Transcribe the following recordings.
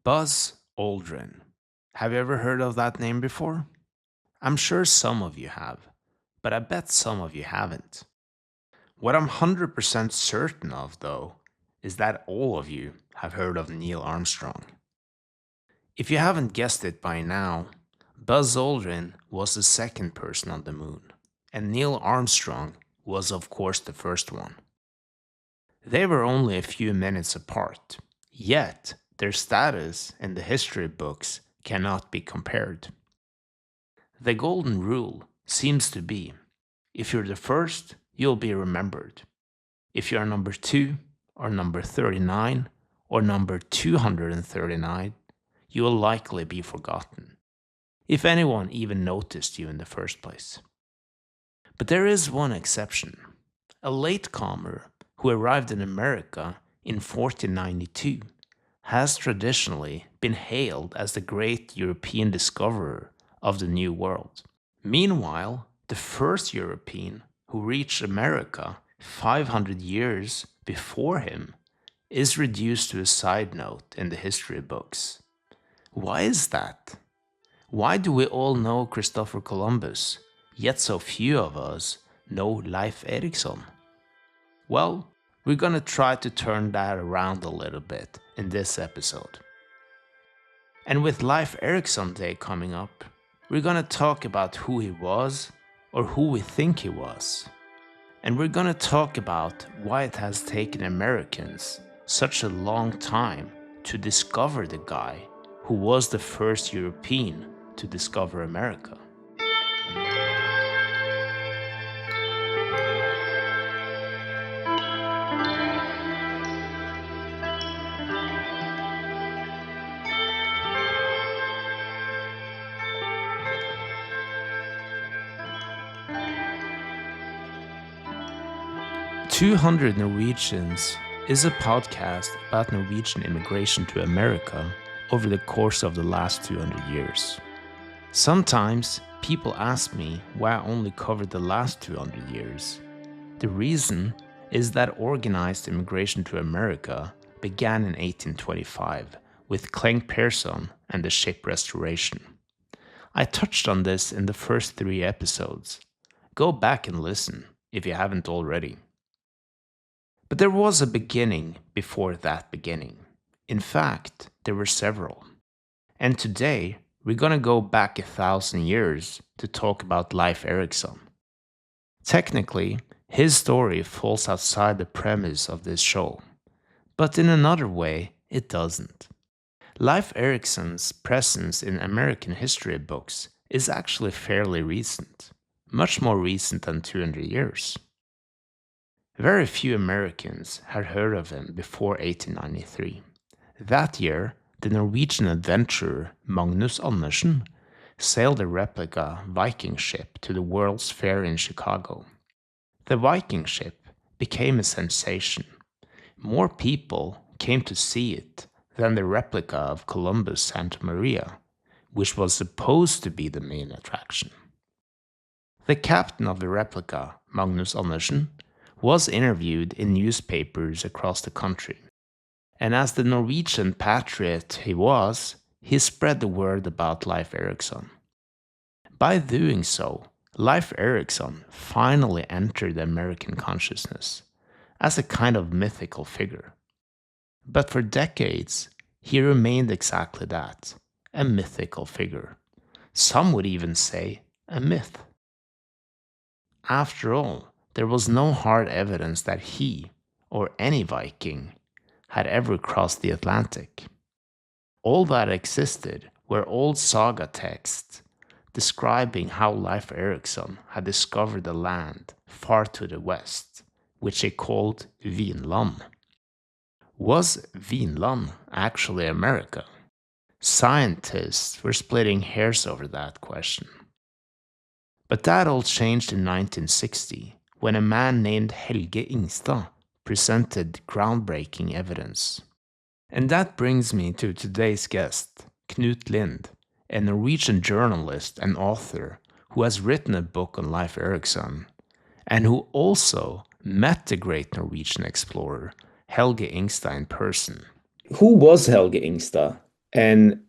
Buzz Aldrin. Have you ever heard of that name before? I'm sure some of you have, but I bet some of you haven't. What I'm 100% certain of, though, is that all of you have heard of Neil Armstrong. If you haven't guessed it by now, Buzz Aldrin was the second person on the moon, and Neil Armstrong was, of course, the first one. They were only a few minutes apart, yet their status in the history books cannot be compared. The golden rule seems to be, if you're the first, you'll be remembered. If you're number 2, or number 39, or number 239, you will likely be forgotten, if anyone even noticed you in the first place. But there is one exception. A latecomer who arrived in America in 1492 has traditionally been hailed as the great European discoverer of the New World. Meanwhile, the first European who reached America 500 years before him is reduced to a side note in the history books. Why is that? Why do we all know Christopher Columbus, yet so few of us know Leif Erikson? Well, we're gonna try to turn that around a little bit in this episode. And with Leif Erikson Day coming up, we're gonna talk about who he was, or who we think he was. And we're gonna talk about why it has taken Americans such a long time to discover the guy who was the first European to discover America. 200 Norwegians is a podcast about Norwegian immigration to America over the course of the last 200 years. Sometimes people ask me why I only covered the last 200 years. The reason is that organized immigration to America began in 1825 with Clenk Pearson and the ship restoration. I touched on this in the first 3 episodes. Go back and listen if you haven't already. But there was a beginning before that beginning. In fact, there were several. And today, we're gonna go back 1,000 years to talk about Leif Erikson. Technically, his story falls outside the premise of this show. But in another way, it doesn't. Leif Erikson's presence in American history books is actually fairly recent. Much more recent than 200 years. Very few Americans had heard of him before 1893. That year, the Norwegian adventurer Magnus Andersen sailed a replica Viking ship to the World's Fair in Chicago. The Viking ship became a sensation. More people came to see it than the replica of Columbus Santa Maria, which was supposed to be the main attraction. The captain of the replica, Magnus Andersen, was interviewed in newspapers across the country. And as the Norwegian patriot he was, he spread the word about Leif Erikson. By doing so, Leif Erikson finally entered the American consciousness as a kind of mythical figure. But for decades, he remained exactly that, a mythical figure. Some would even say a myth. After all, there was no hard evidence that he, or any Viking, had ever crossed the Atlantic. All that existed were old saga texts describing how Leif Erikson had discovered the land far to the west, which he called Vinland. Was Vinland actually America? Scientists were splitting hairs over that question. But that all changed in 1960, when a man named Helge Ingstad presented groundbreaking evidence. And that brings me to today's guest, Knut Lindh, a Norwegian journalist and author who has written a book on Leif Erikson, and who also met the great Norwegian explorer Helge Ingstad in person. Who was Helge Ingstad, And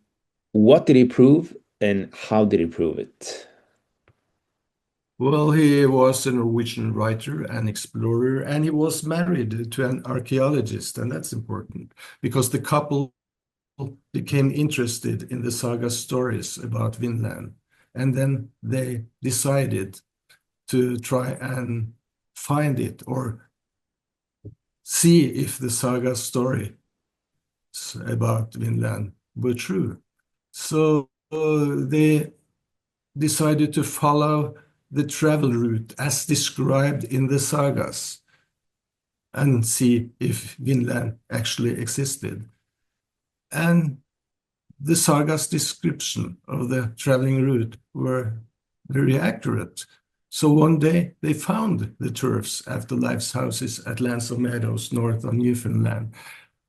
what did he prove and how did he prove it? Well, he was a Norwegian writer and explorer, and he was married to an archaeologist, and that's important because the couple became interested in the saga stories about Vinland. And then they decided to try and find it or see if the saga stories about Vinland were true. So they decided to follow the travel route as described in the sagas and see if Vinland actually existed. And the saga's description of the traveling route were very accurate. So one day they found the turfs after Leif's houses at lands of Meadows north of Newfoundland,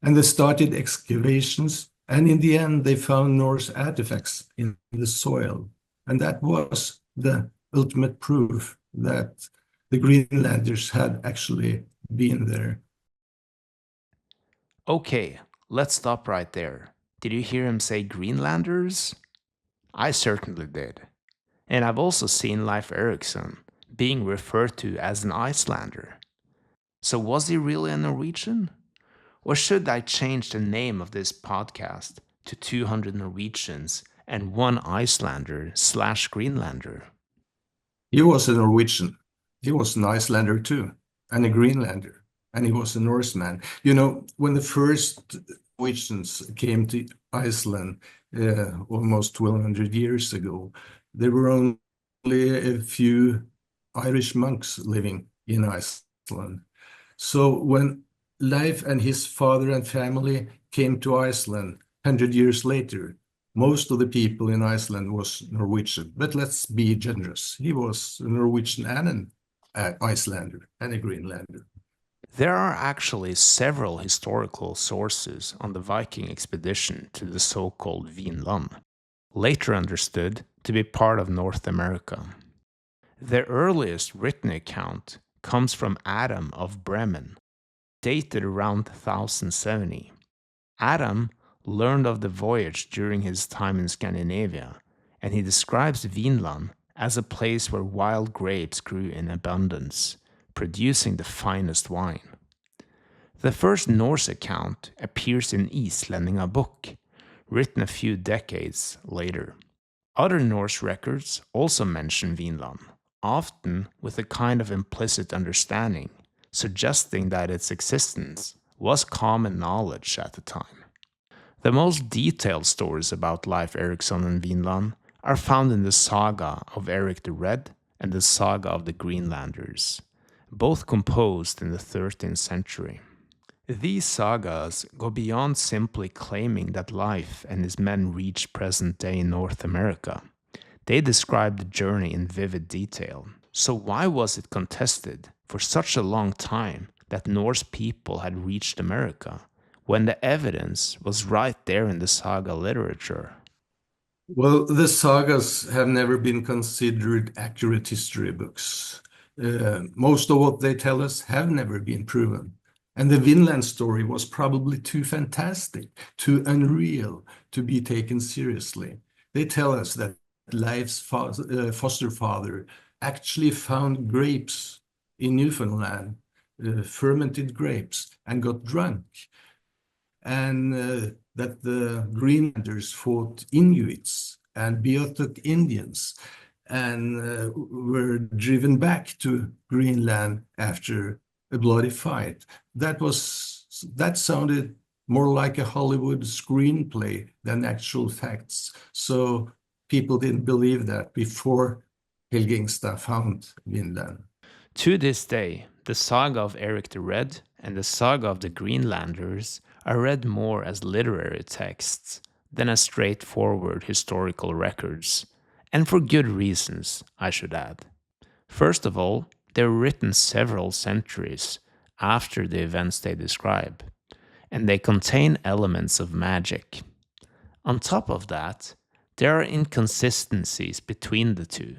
and they started excavations. And in the end, they found Norse artifacts in the soil, and that was the ultimate proof that the Greenlanders had actually been there. Okay, let's stop right there. Did you hear him say Greenlanders? I certainly did. And I've also seen Leif Erikson being referred to as an Icelander. So was he really a Norwegian? Or should I change the name of this podcast to 200 Norwegians and 1 Icelander/Greenlander? He was a Norwegian. He was an Icelander too, and a Greenlander, and he was a Norseman. You know, when the first Norwegians came to Iceland almost 1,200 years ago, there were only a few Irish monks living in Iceland. So when Leif and his father and family came to Iceland 100 years later, most of the people in Iceland was Norwegian, but let's be generous. He was a Norwegian and an Icelander and a Greenlander. There are actually several historical sources on the Viking expedition to the so-called Vinland, later understood to be part of North America. The earliest written account comes from Adam of Bremen, dated around 1070. Adam learned of the voyage during his time in Scandinavia, and he describes Vinland as a place where wild grapes grew in abundance, producing the finest wine. The first Norse account appears in Islendinga book, written a few decades later. Other Norse records also mention Vinland, often with a kind of implicit understanding, suggesting that its existence was common knowledge at the time. The most detailed stories about Leif Erikson and Vinland are found in the saga of Eric the Red and the saga of the Greenlanders, both composed in the 13th century. These sagas go beyond simply claiming that Leif and his men reached present-day North America. They describe the journey in vivid detail. So why was it contested for such a long time that Norse people had reached America, when the evidence was right there in the saga literature? Well, the sagas have never been considered accurate history books. Most of what they tell us have never been proven. And the Vinland story was probably too fantastic, too unreal to be taken seriously. They tell us that Leif's foster father actually found grapes in Newfoundland, fermented grapes, and got drunk. And that the Greenlanders fought Inuits and Beothuk Indians and were driven back to Greenland after a bloody fight. That sounded more like a Hollywood screenplay than actual facts. So people didn't believe that before Helge Ingstad found Vinland. To this day, the saga of Eric the Red and the saga of the Greenlanders are read more as literary texts than as straightforward historical records, and for good reasons, I should add. First of all, they were written several centuries after the events they describe, and they contain elements of magic. On top of that, there are inconsistencies between the two,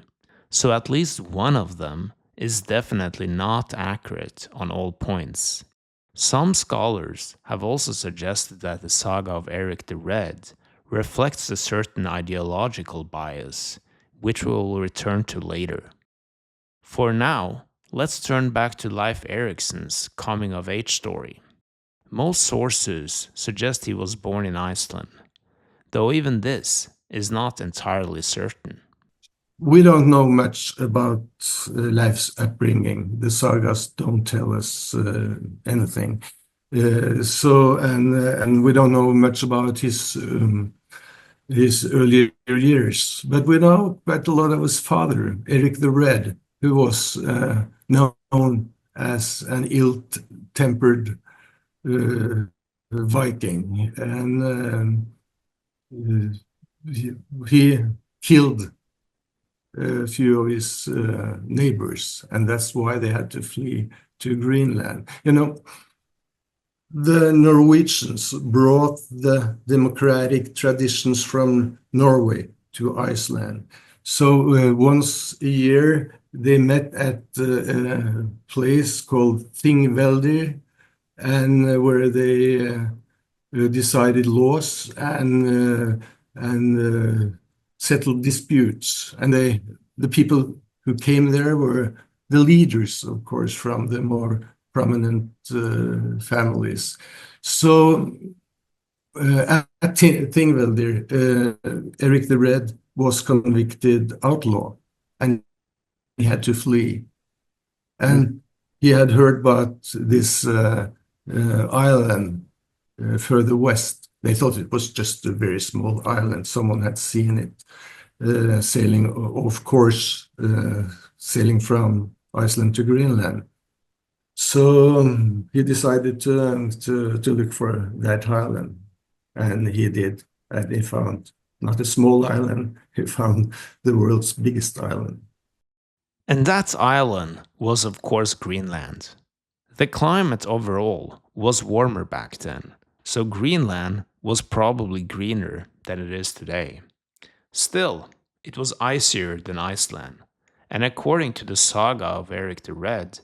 so at least one of them is definitely not accurate on all points. Some scholars have also suggested that the saga of Eric the Red reflects a certain ideological bias, which we will return to later. For now, let's turn back to Leif Erikson's coming-of-age story. Most sources suggest he was born in Iceland, though even this is not entirely certain. We don't know much about Leif's upbringing. The sagas don't tell us anything. And we don't know much about his earlier years, but we know quite a lot of his father, Erik the Red, who was known as an ill-tempered Viking, and he killed a few of his neighbors, and that's why they had to flee to Greenland. The Norwegians brought the democratic traditions from Norway to Iceland. So once a year, they met at a place called Thingvellir, and where they decided laws and settled disputes. And the people who came there were the leaders, of course, from the more prominent families. So at Thingvellir, Erik the Red was convicted outlaw, and he had to flee. And he had heard about this island further west. They thought it was just a very small island. Someone had seen it sailing off course, sailing from Iceland to Greenland. So he decided to look for that island, and he did. And he found not a small island, he found the world's biggest island. And that island was, of course, Greenland. The climate overall was warmer back then, so Greenland was probably greener than it is today. Still, it was icier than Iceland, and according to the saga of Erik the Red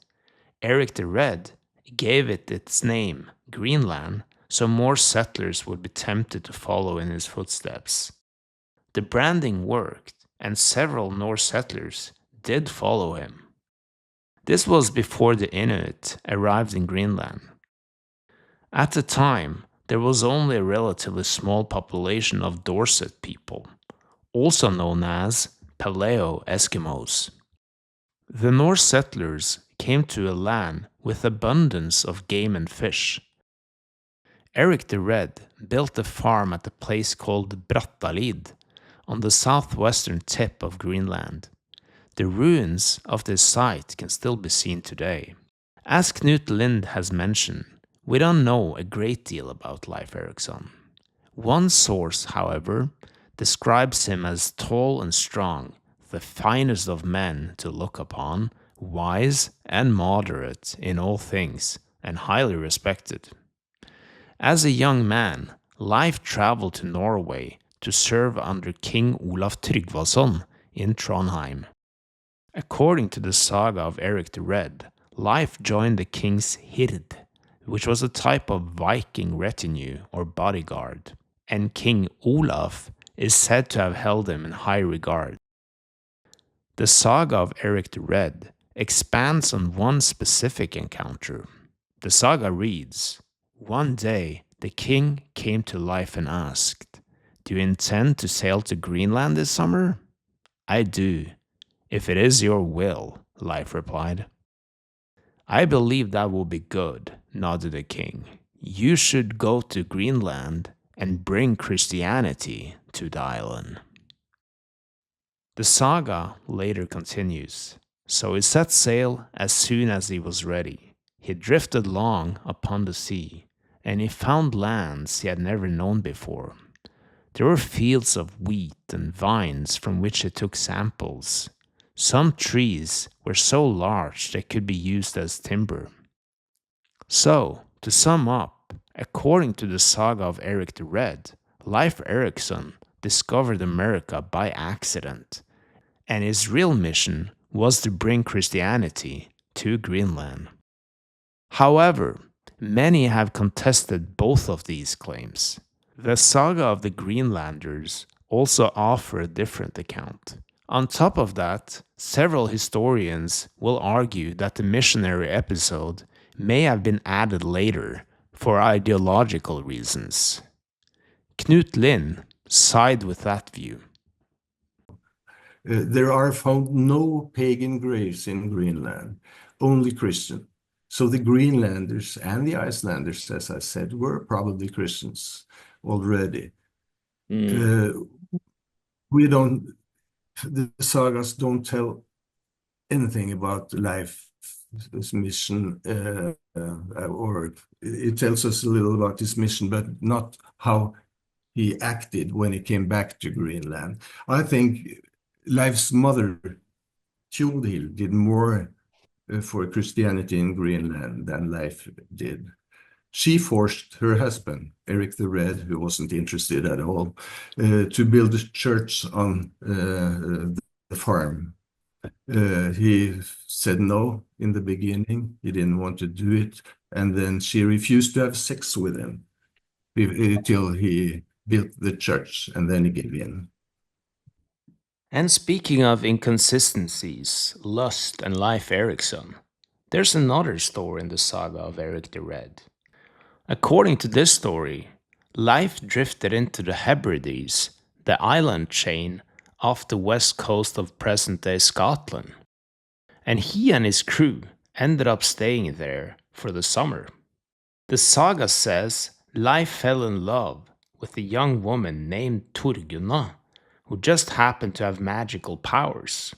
gave it its name, Greenland, so more settlers would be tempted to follow in his footsteps. The branding worked, and several Norse settlers did follow him. This was before the Inuit arrived in Greenland. At the time, there was only a relatively small population of Dorset people, also known as Paleo-Eskimos. The Norse settlers came to a land with abundance of game and fish. Erik the Red built a farm at a place called Brattalid on the southwestern tip of Greenland. The ruins of this site can still be seen today. As Knut Lindh has mentioned, we don't know a great deal about Leif Erikson. One source, however, describes him as tall and strong, the finest of men to look upon, wise and moderate in all things, and highly respected. As a young man, Leif traveled to Norway to serve under King Olav Tryggvason in Trondheim. According to the saga of Erik the Red, Leif joined the king's hird, which was a type of Viking retinue or bodyguard, and King Olav is said to have held him in high regard. The saga of Erik the Red expands on one specific encounter. The saga reads, "One day the king came to Leif and asked, 'Do you intend to sail to Greenland this summer?' 'I do, if it is your will,' Leif replied. 'I believe that will be good,' nodded the king. 'You should go to Greenland and bring Christianity to the island.' The saga later continues. So he set sail as soon as he was ready. He drifted long upon the sea, and he found lands he had never known before. There were fields of wheat and vines from which he took samples. Some trees were so large they could be used as timber. So, to sum up, according to the saga of Erik the Red, Leif Erikson discovered America by accident, and his real mission was to bring Christianity to Greenland. However, many have contested both of these claims. The saga of the Greenlanders also offer a different account. On top of that, several historians will argue that the missionary episode may have been added later for ideological reasons. Knut Lindh side with that view. There are found no pagan graves in Greenland, only Christian. So the Greenlanders and the Icelanders, as I said, were probably Christians already. We don't, the sagas don't tell anything about Leif's mission, or it tells us a little about his mission, but not how he acted when he came back to Greenland. I think Leif's mother, Tjodhild, did more for Christianity in Greenland than Leif did. She forced her husband, Eric the Red, who wasn't interested at all, to build a church on the farm. He said no in the beginning. He didn't want to do it. And then she refused to have sex with him until he built the church, and then he gave in. And speaking of inconsistencies, lust, and Leif Erikson, there's another story in the saga of Eric the Red. According to this story, Leif drifted into the Hebrides, the island chain off the west coast of present-day Scotland, and he and his crew ended up staying there for the summer. The saga says Leif fell in love with a young woman named Thorgunna, who just happened to have magical powers.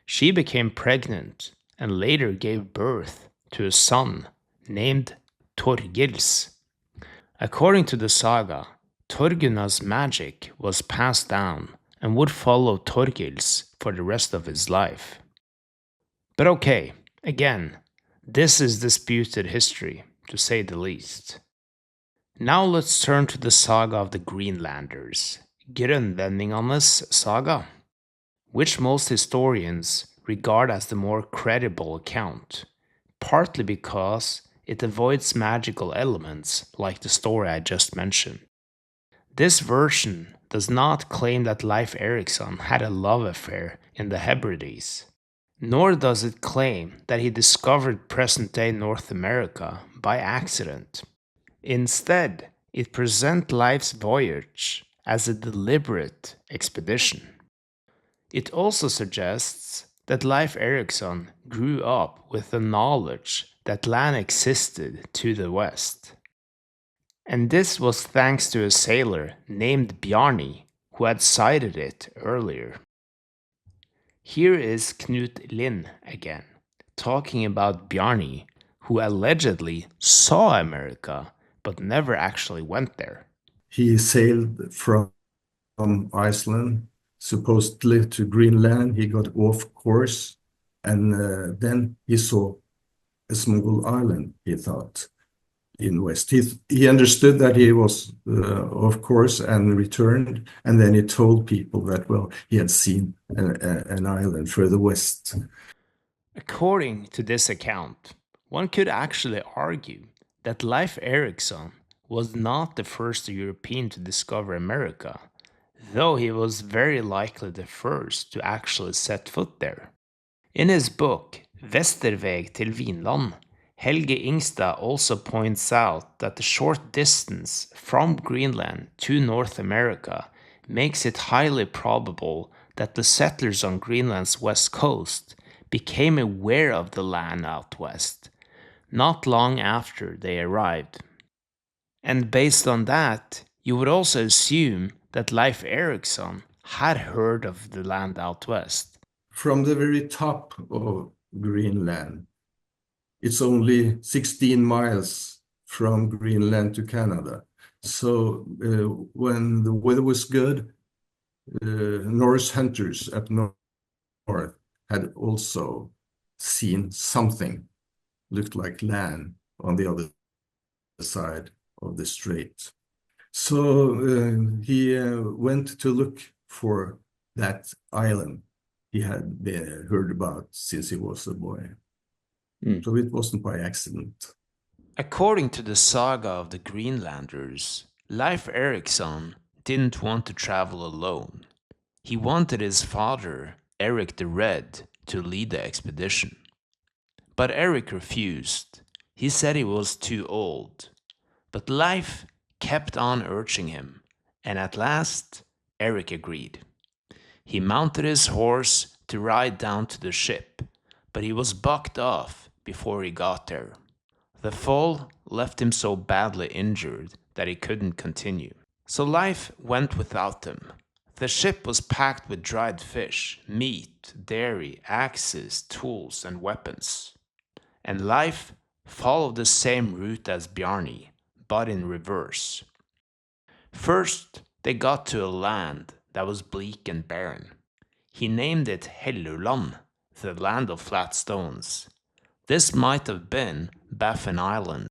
She became pregnant and later gave birth to a son named Thorgils. According to the saga, Thorgunna's magic was passed down and would follow Thorgils for the rest of his life. But okay, again, this is disputed history, to say the least. Now let's turn to the saga of the Greenlanders, Grønlendingenes saga, which most historians regard as the more credible account, partly because it avoids magical elements like the story I just mentioned. This version does not claim that Leif Erikson had a love affair in the Hebrides, nor does it claim that he discovered present-day North America by accident. Instead, it presents Leif's voyage as a deliberate expedition. It also suggests that Leif Erikson grew up with the knowledge that land existed to the west. And this was thanks to a sailor named Bjarni who had sighted it earlier. Here is Knut Lindh again, talking about Bjarni, who allegedly saw America but never actually went there. He sailed from Iceland, supposedly to Greenland. He got off course, and then he saw a small island, he thought, in west. He understood that he was off course and returned, and then he told people that, well, he had seen an island further west. According to this account, one could actually argue that Leif Erikson was not the first European to discover America, though he was very likely the first to actually set foot there. In his book Vesterveg til Vinland, Helge Ingstad also points out that the short distance from Greenland to North America makes it highly probable that the settlers on Greenland's west coast became aware of the land out west, not long after they arrived. And based on that, you would also assume that Leif Erikson had heard of the land out west. From the very top of Greenland, it's only 16 miles from Greenland to Canada. So when the weather was good, Norse hunters up north had also seen something looked like land on the other side of the strait. So he went to look for that island he had heard about since he was a boy. So it wasn't by accident. According to the saga of the Greenlanders, Leif Erikson didn't want to travel alone. He wanted his father, Eric the Red, to lead the expedition. But Eric refused. He said he was too old. But Leif kept on urging him, and at last Eric agreed. He mounted his horse to ride down to the ship, but he was bucked off before he got there. The fall left him so badly injured that he couldn't continue. So Leif went without them. The ship was packed with dried fish, meat, dairy, axes, tools, and weapons. And Leif followed the same route as Bjarni, but in reverse. First, they got to a land that was bleak and barren. He named it Helluland, the land of flat stones. This might have been Baffin Island.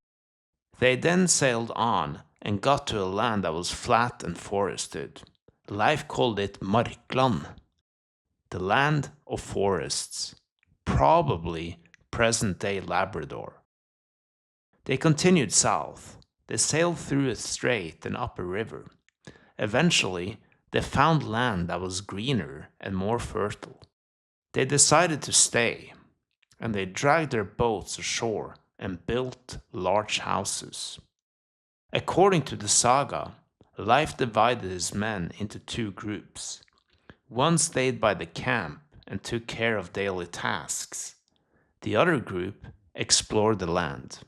They then sailed on and got to a land that was flat and forested. Leif called it Markland, the land of forests, probably present-day Labrador. They continued south. They sailed through a strait and up a river. Eventually, they found land that was greener and more fertile. They decided to stay, and they dragged their boats ashore and built large houses. According to the saga, Leif divided his men into two groups. One stayed by the camp and took care of daily tasks. The other group explored the land.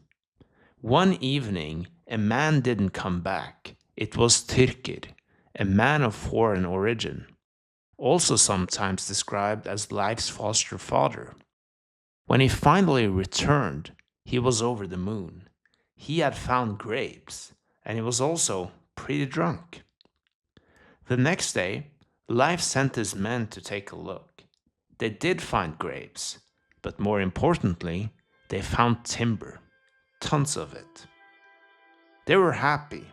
One evening, a man didn't come back. It was Tyrkir, a man of foreign origin, also sometimes described as Leif's foster father. When he finally returned, he was over the moon. He had found grapes, and he was also pretty drunk. The next day, Leif sent his men to take a look. They did find grapes, but more importantly, they found timber, tons of it. They were happy,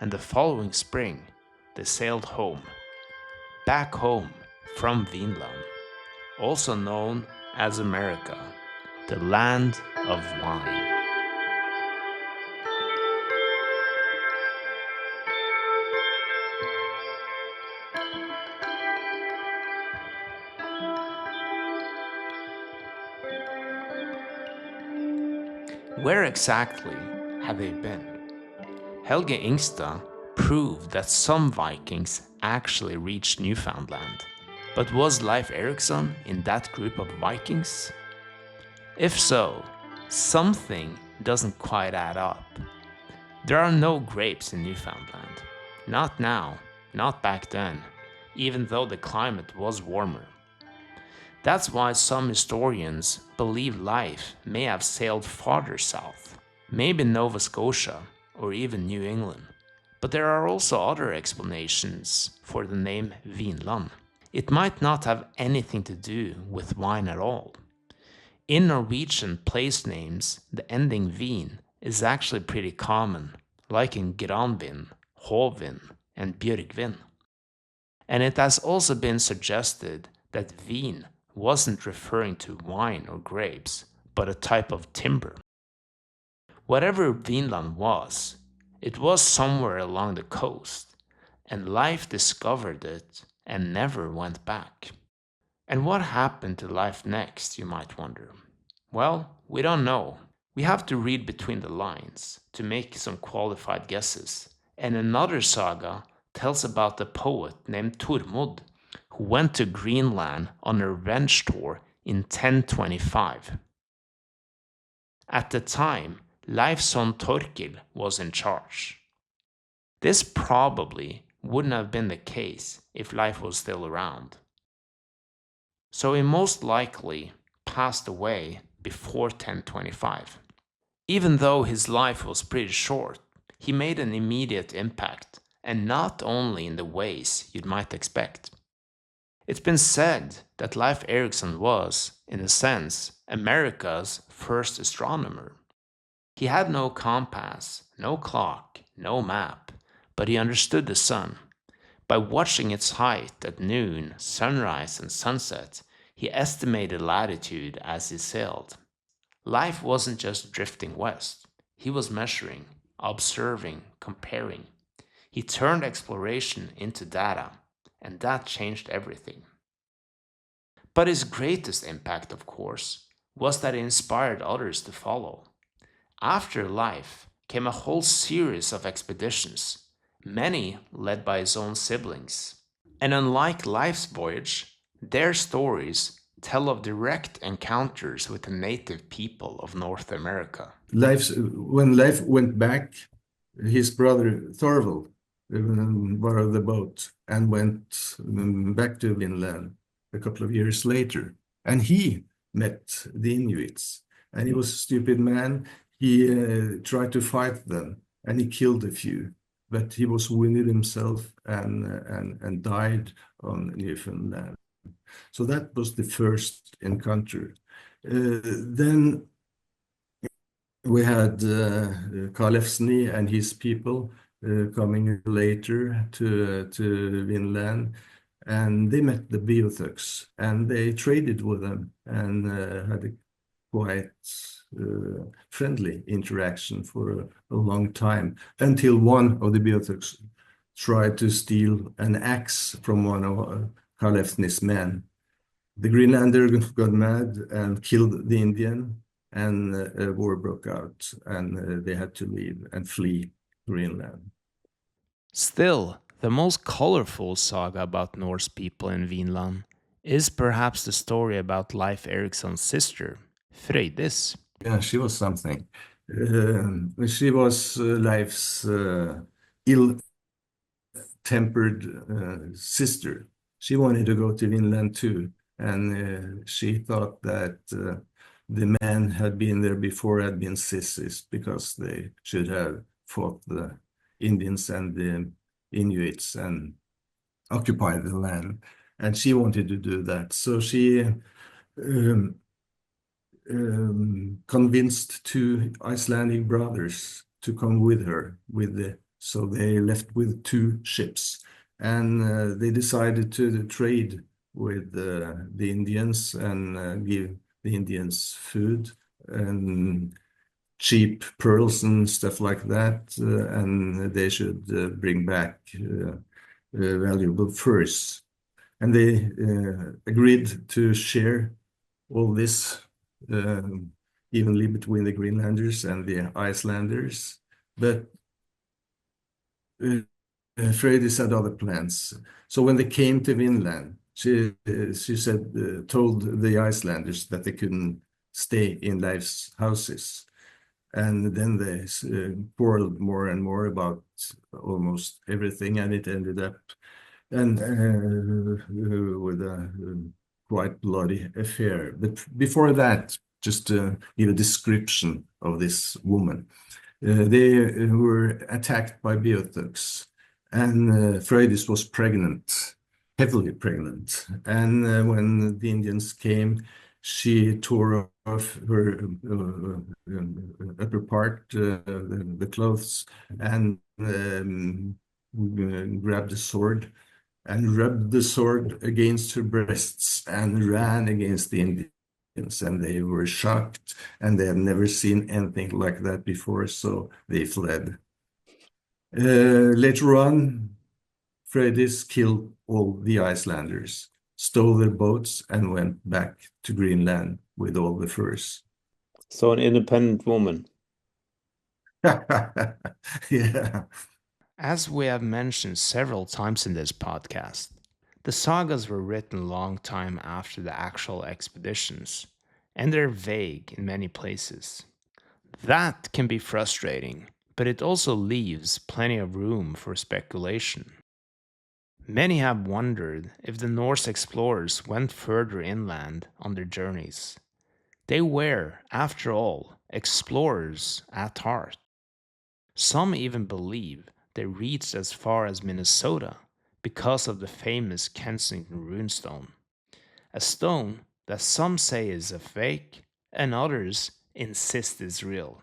and the following spring, they sailed home, back home from Vinland, also known as America, the land of wine. Where exactly had they been? Helge Ingstad proved that some Vikings actually reached Newfoundland. But was Leif Erikson in that group of Vikings? If so, something doesn't quite add up. There are no grapes in Newfoundland. Not now, not back then, even though the climate was warmer. That's why some historians believe Leif may have sailed farther south, maybe Nova Scotia or even New England. But there are also other explanations for the name Vinland. It might not have anything to do with wine at all. In Norwegian place names, the ending vin is actually pretty common, like in Granvin, Hovin, and Björkvin. And it has also been suggested that vin wasn't referring to wine or grapes, but a type of timber. Whatever Vinland was, it was somewhere along the coast, and Leif discovered it and never went back. And what happened to Leif next, you might wonder? Well, we don't know. We have to read between the lines to make some qualified guesses. And another saga tells about a poet named Tormod, who went to Greenland on a revenge tour in 1025. At the time, Leif's son Torkil was in charge. This probably wouldn't have been the case if Leif was still around. So he most likely passed away before 1025. Even though his life was pretty short, he made an immediate impact, and not only in the ways you might expect. It's been said that Leif Erikson was, in a sense, America's first astronomer. He had no compass, no clock, no map, but he understood the sun. By watching its height at noon, sunrise, and sunset, he estimated latitude as he sailed. Leif wasn't just drifting west. He was measuring, observing, comparing. He turned exploration into data, and that changed everything. But his greatest impact, of course, was that it inspired others to follow. After Leif came a whole series of expeditions, many led by his own siblings. And unlike Leif's voyage, their stories tell of direct encounters with the native people of North America. When Leif went back, his brother Thorvald borrowed the boat and went back to Vinland a couple of years later. And he met the Inuits. And he was a stupid man. He tried to fight them, and he killed a few. But he was wounded himself and died on Newfoundland. So that was the first encounter. Then we had Karlefsny and his people coming later to Vinland, and they met the Beothuks, and they traded with them and had a quite friendly interaction for a long time, until one of the Beothuks tried to steal an axe from one of Karlefsny's men. The Greenlander got mad and killed the Indian, and a war broke out, and they had to leave and flee Greenland. Still, the most colorful saga about Norse people in Vinland is perhaps the story about Leif Erikson's sister, Frøydis. Yeah, she was something. She was Leif's ill-tempered sister. She wanted to go to Vinland too, and she thought that the men had been there before had been sissies because they should have fought the Indians and the Inuits and occupied the land. And she wanted to do that. So she convinced two Icelandic brothers to come with her. So they left with two ships. And they decided to trade with the Indians and give the Indians food and cheap pearls and stuff like that, and they should bring back valuable furs. And they agreed to share all this evenly between the Greenlanders and the Icelanders. But Frøydis had other plans. So when they came to Vinland, she told the Icelanders that they couldn't stay in Leif's houses. And then they quarreled more and more about almost everything, and it ended up with a quite bloody affair. But before that, just to give a description of this woman, they were attacked by Beothuks, and Frøydis was pregnant, heavily pregnant. And when the Indians came, she tore off her upper part, the clothes, and grabbed a sword and rubbed the sword against her breasts and ran against the Indians. And they were shocked, and they had never seen anything like that before, so they fled. Later on, Frøydis killed all the Icelanders, stole their boats, and went back to Greenland with all the furs. So an independent woman. Yeah. As we have mentioned several times in this podcast, the sagas were written a long time after the actual expeditions, and they're vague in many places. That can be frustrating, but it also leaves plenty of room for speculation. Many have wondered if the Norse explorers went further inland on their journeys. They were, after all, explorers at heart. Some even believe they reached as far as Minnesota because of the famous Kensington runestone, a stone that some say is a fake and others insist is real.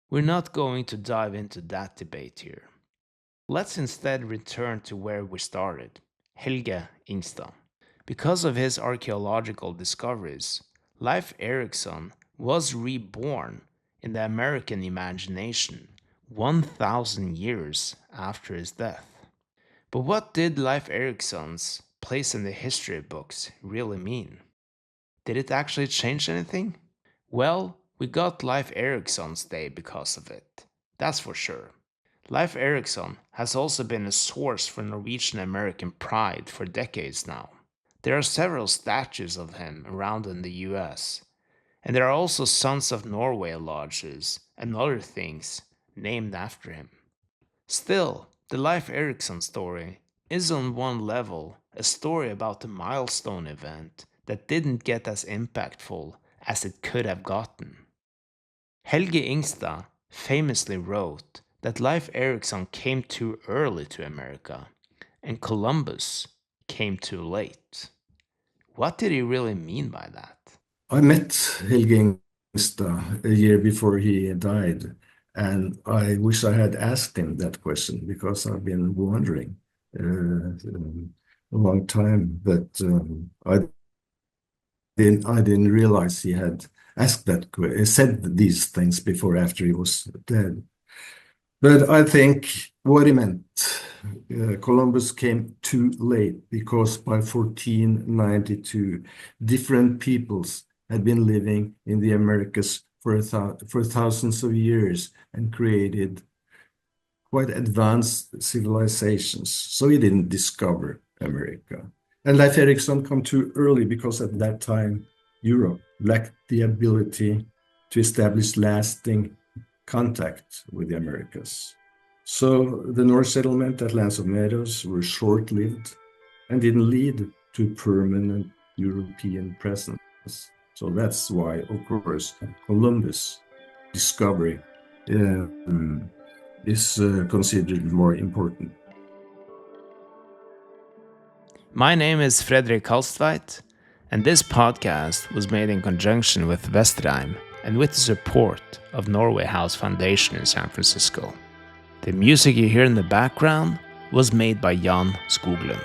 We're not going to dive into that debate here. Let's instead return to where we started, Helge Ingstad. Because of his archaeological discoveries, Leif Erikson was reborn in the American imagination 1,000 years after his death. But what did Leif Erikson's place in the history books really mean? Did it actually change anything? Well, we got Leif Erikson's Day because of it. That's for sure. Leif Erikson has also been a source for Norwegian American pride for decades now. There are several statues of him around in the US, and there are also Sons of Norway lodges and other things named after him. Still, the Leif Erikson story is on one level a story about a milestone event that didn't get as impactful as it could have gotten. Helge Ingstad famously wrote that Leif Erikson came too early to America and Columbus came too late. What did he really mean by that? I met Helge Ingstad a year before he died, and I wish I had asked him that question because I've been wondering a long time, but I didn't realize he had asked said these things before after he was dead. But I think what he meant, Columbus came too late because by 1492, different peoples had been living in the Americas for thousands of years and created quite advanced civilizations. So he didn't discover America. And Leif Erikson come too early because at that time, Europe lacked the ability to establish lasting contact with the Americas. So the Norse settlement at lands of Meadows were short-lived and didn't lead to permanent European presence. So that's why, of course, Columbus' discovery is considered more important. My name is Fredrik Halstveit, and this podcast was made in conjunction with Vesterheim and with the support of Norway House Foundation in San Francisco. The music you hear in the background was made by Jan Skoglund.